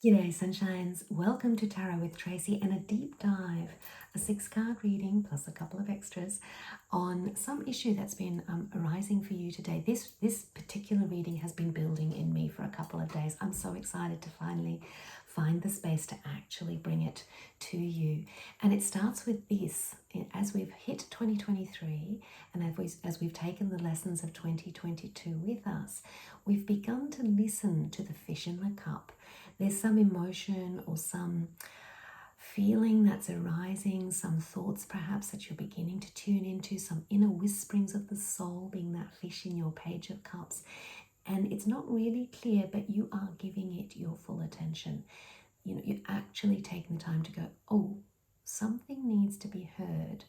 G'day sunshines, welcome to Tarot with Tracey and a deep dive, a 6-card reading plus a couple of extras on some issue that's been arising for you today. This particular reading has been building in me for a couple of days. I'm so excited to finally find the space to actually bring it to you. And it starts with this. As we've hit 2023 and as we've taken the lessons of 2022 with us, we've begun to listen to the fish in the cup. There's some emotion or some feeling that's arising, some thoughts perhaps that you're beginning to tune into, some inner whisperings of the soul, being that fish in your Page of Cups. And it's not really clear, but you are giving it your full attention. You're actually taking the time to go, oh, something needs to be heard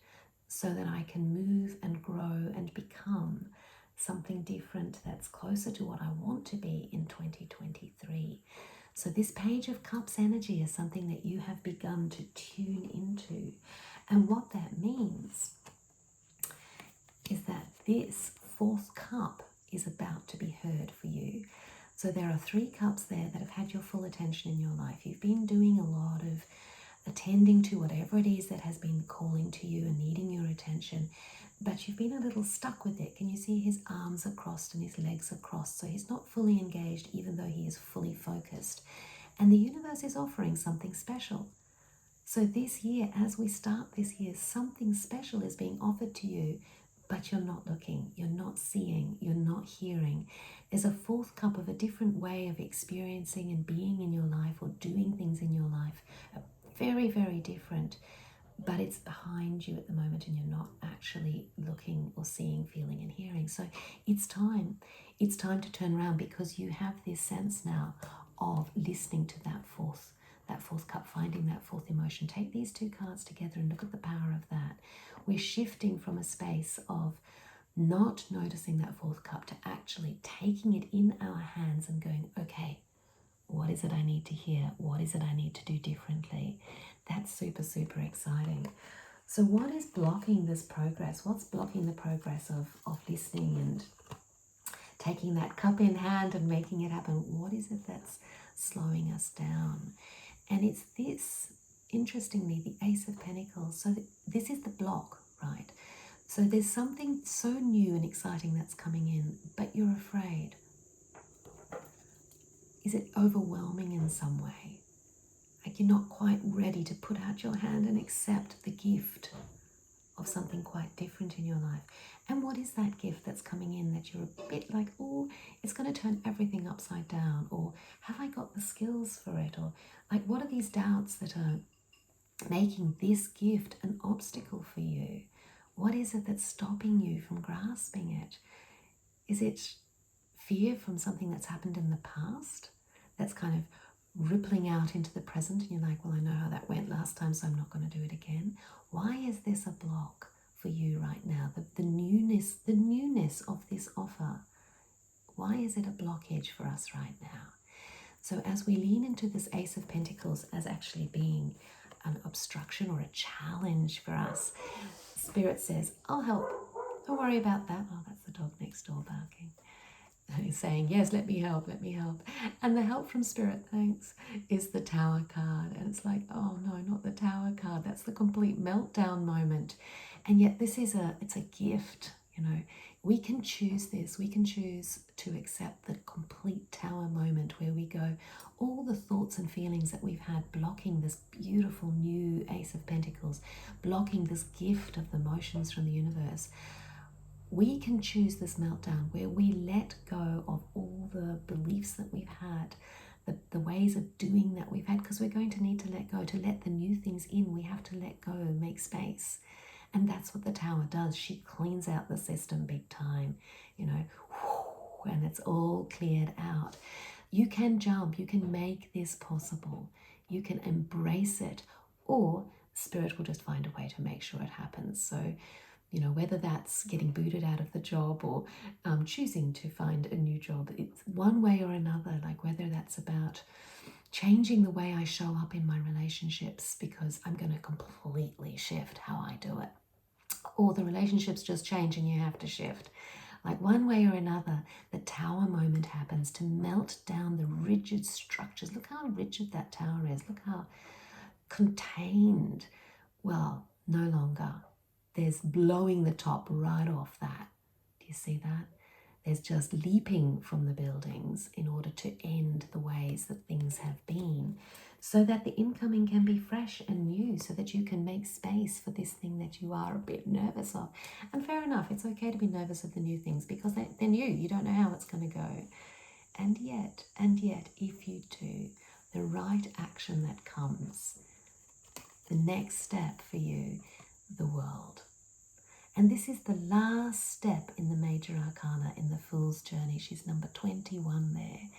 so that I can move and grow and become something different that's closer to what I want to be in 2023. So this Page of Cups energy is something that you have begun to tune into. And what that means is that this 4th cup is about to be heard for you. So there are 3 cups there that have had your full attention in your life. You've been doing a lot of attending to whatever it is that has been calling to you and needing your attention, but you've been a little stuck with it. Can you see his arms are crossed and his legs are crossed? So he's not fully engaged, even though he is fully focused. And the universe is offering something special. So this year, as we start this year, something special is being offered to you, but you're not looking, you're not seeing, you're not hearing. There's a 4th cup of a different way of experiencing and being in your life or doing things in your life. Very, very different, but it's behind you at the moment and you're not actually looking or seeing, feeling and hearing. So it's time to turn around, because you have this sense now of listening to that fourth cup, finding that 4th emotion. Take these 2 cards together and look at the power of that. We're shifting from a space of not noticing that 4th cup to actually taking it in our hands and going, okay, what is it I need to hear? What is it I need to do differently? That's super, super exciting. So what is blocking this progress? What's blocking the progress of listening and taking that cup in hand and making it happen? What is it that's slowing us down? And it's this, interestingly, the Ace of Pentacles. So this is the block, right? So there's something so new and exciting that's coming in, but you're afraid. Is it overwhelming in some way? Like you're not quite ready to put out your hand and accept the gift of something quite different in your life. And what is that gift that's coming in that you're a bit like, oh, it's going to turn everything upside down? Or have I got the skills for it? Or like, what are these doubts that are making this gift an obstacle for you? What is it that's stopping you from grasping it? Is it fear from something that's happened in the past that's kind of rippling out into the present, and you're like, well, I know how that went last time, so I'm not going to do it again? Why is this a block for you right now? The newness of this offer. Why is it a blockage for us right now? So as we lean into this Ace of Pentacles as actually being an obstruction or a challenge for us, Spirit says, I'll help. Don't worry about that. Oh, that's the dog next door barking. He's saying, yes, let me help, let me help. And the help from Spirit, thanks, is the Tower card. And it's like, oh no, not the Tower card. That's the complete meltdown moment. And yet this is it's a gift, you know. We can choose this. We can choose to accept the complete Tower moment where we go, all the thoughts and feelings that we've had blocking this beautiful new Ace of Pentacles, blocking this gift of the motions from the universe. We can choose this meltdown where we let go of all the beliefs that we've had, the ways of doing that we've had, because we're going to need to let go. To let the new things in, we have to let go, make space. And that's what the Tower does. She cleans out the system big time, you know, and it's all cleared out. You can jump, you can make this possible. You can embrace it, or Spirit will just find a way to make sure it happens. So, you know, whether that's getting booted out of the job or choosing to find a new job, it's one way or another. Like whether that's about changing the way I show up in my relationships because I'm going to completely shift how I do it, or the relationships just change and you have to shift. Like one way or another, the tower moment happens to melt down the rigid structures. Look how rigid that tower is. Look how contained. Well, no longer. There's blowing the top right off that. Do you see that? There's just leaping from the buildings in order to end the ways that things have been, so that the incoming can be fresh and new, so that you can make space for this thing that you are a bit nervous of. And fair enough, it's okay to be nervous of the new things because they're new. You don't know how it's going to go. And yet, if you do the right action that comes, the next step for you, the world. And this is the last step in the major arcana in the Fool's Journey. She's number 21 there.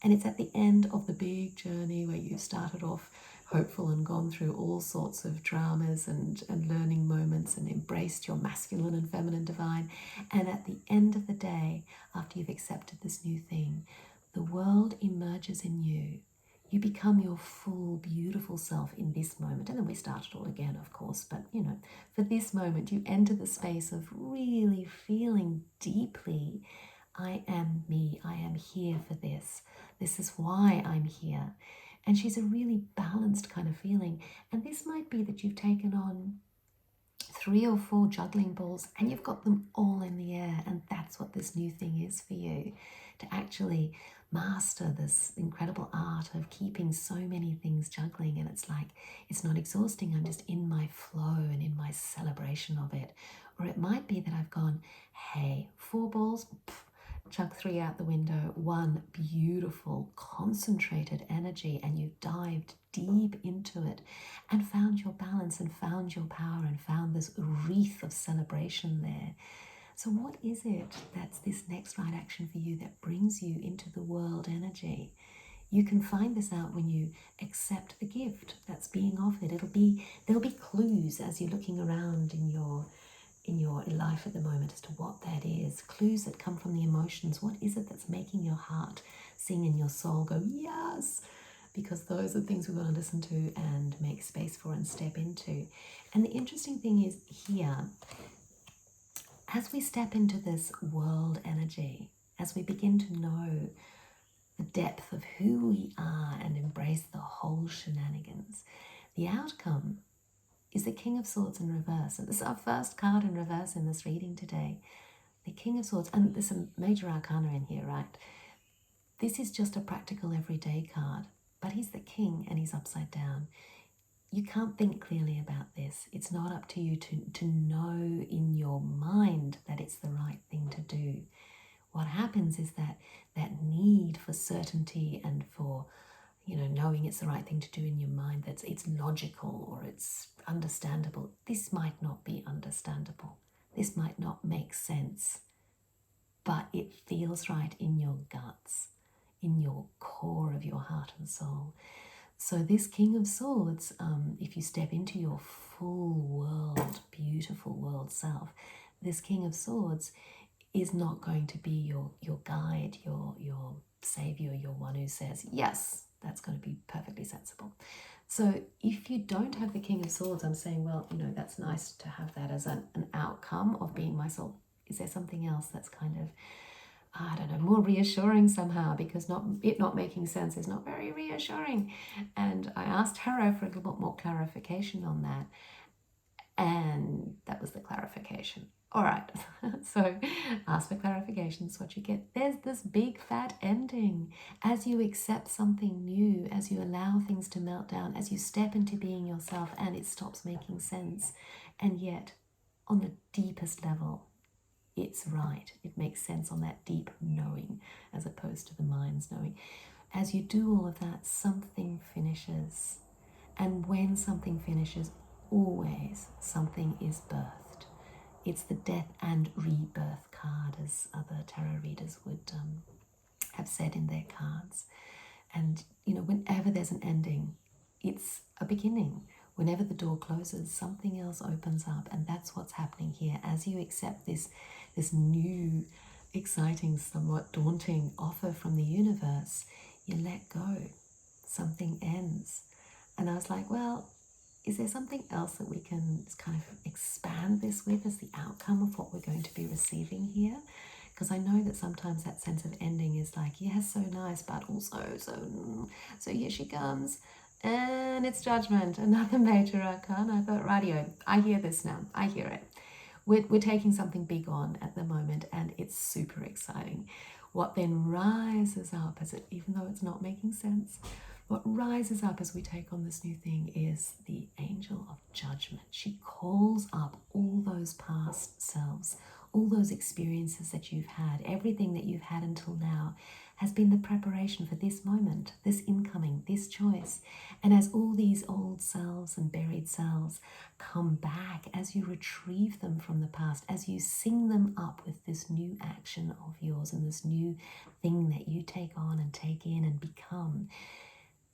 And it's at the end of the big journey where you've started off hopeful and gone through all sorts of dramas and learning moments and embraced your masculine and feminine divine. And at the end of the day, after you've accepted this new thing, the world emerges in you. You become your full, beautiful self in this moment. And then we start it all again, of course. But, for this moment, you enter the space of really feeling deeply, I am me. I am here for this. This is why I'm here. And she's a really balanced kind of feeling. And this might be that you've taken on 3 or 4 juggling balls and you've got them all in the air. And that's what this new thing is for you, to actually master this incredible art of keeping so many things juggling. And it's like, it's not exhausting. I'm just in my flow and in my celebration of it. Or it might be that I've gone, hey, 4 balls, chuck 3 out the window, 1 beautiful concentrated energy, and you've dived deep into it and found your balance and found your power and found this wreath of celebration there. So what is it that's this next right action for you that brings you into the world energy? You can find this out when you accept the gift that's being offered. There'll be clues as you're looking around in your life at the moment as to what that is. Clues that come from the emotions. What is it that's making your heart sing and your soul go, yes? Because those are things we want to listen to and make space for and step into. And the interesting thing is here, as we step into this world energy, as we begin to know the depth of who we are and embrace the whole shenanigans, the outcome is the King of Swords in reverse. And this is our first card in reverse in this reading today. The King of Swords, and there's a major arcana in here, right? This is just a practical everyday card, but he's the king and he's upside down. You can't think clearly about this. It's not up to you to know in your mind that it's the right thing to do. What happens is that need for certainty and for, knowing it's the right thing to do in your mind, that it's logical or it's understandable. This might not be understandable. This might not make sense, but it feels right in your guts, in your core of your heart and soul. So this King of Swords, if you step into your full world, beautiful world self, this King of Swords is not going to be your guide, your savior, your one who says, yes, that's going to be perfectly sensible. So if you don't have the King of Swords, I'm saying, well, that's nice to have that as an outcome of being my soul. Is there something else that's kind of, I don't know, more reassuring somehow, because not making sense is not very reassuring. And I asked Tarot for a little bit more clarification on that. And that was the clarification. All right, so ask for clarification. That's what you get. There's this big fat ending. As you accept something new, as you allow things to melt down, as you step into being yourself and it stops making sense. And yet, on the deepest level, it's right. It makes sense on that deep knowing as opposed to the mind's knowing. As you do all of that, something finishes. And when something finishes, always something is birthed. It's the death and rebirth card, as other tarot readers would have said in their cards. And, whenever there's an ending, it's a beginning. Whenever the door closes, something else opens up. And that's what's happening here. As you accept this new, exciting, somewhat daunting offer from the universe, you let go. Something ends. And I was like, well, is there something else that we can kind of expand this with as the outcome of what we're going to be receiving here? Because I know that sometimes that sense of ending is like, yes, so nice, but also so here she comes. And it's Judgment, another major arcana. I thought, radio, I hear this now. I hear it. We're taking something big on at the moment, and it's super exciting. What then rises up as it, even though it's not making sense, what rises up as we take on this new thing is the angel of judgment. She calls up all those past selves, all those experiences that you've had, everything that you've had until now has been the preparation for this moment, this incoming, this choice. And as all these old selves and buried selves come back, as you retrieve them from the past, as you sing them up with this new action of yours and this new thing that you take on and take in and become,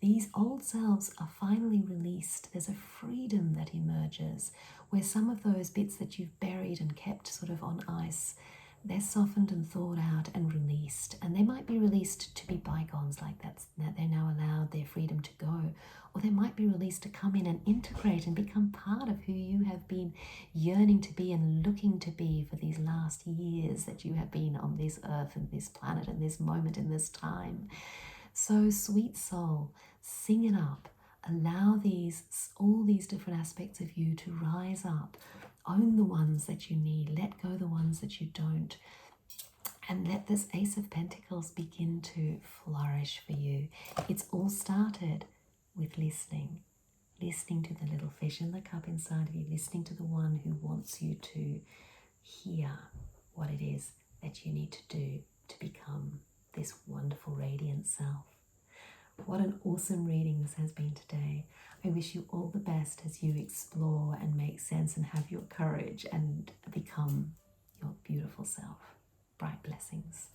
these old selves are finally released. There's a freedom that emerges where some of those bits that you've buried and kept sort of on ice, they're softened and thawed out and released. And they might be released to be bygones, like that they're now allowed their freedom to go. Or they might be released to come in and integrate and become part of who you have been yearning to be and looking to be for these last years that you have been on this earth and this planet and this moment and this time. So, sweet soul, sing it up. Allow all these different aspects of you to rise up. Own the ones that you need. Let go the ones that you don't. And let this Ace of Pentacles begin to flourish for you. It's all started with listening. Listening to the little fish in the cup inside of you. Listening to the one who wants you to hear what it is that you need to do to become this wonderful radiant self. What an awesome reading this has been today. I wish you all the best as you explore and make sense and have your courage and become your beautiful self. Bright blessings.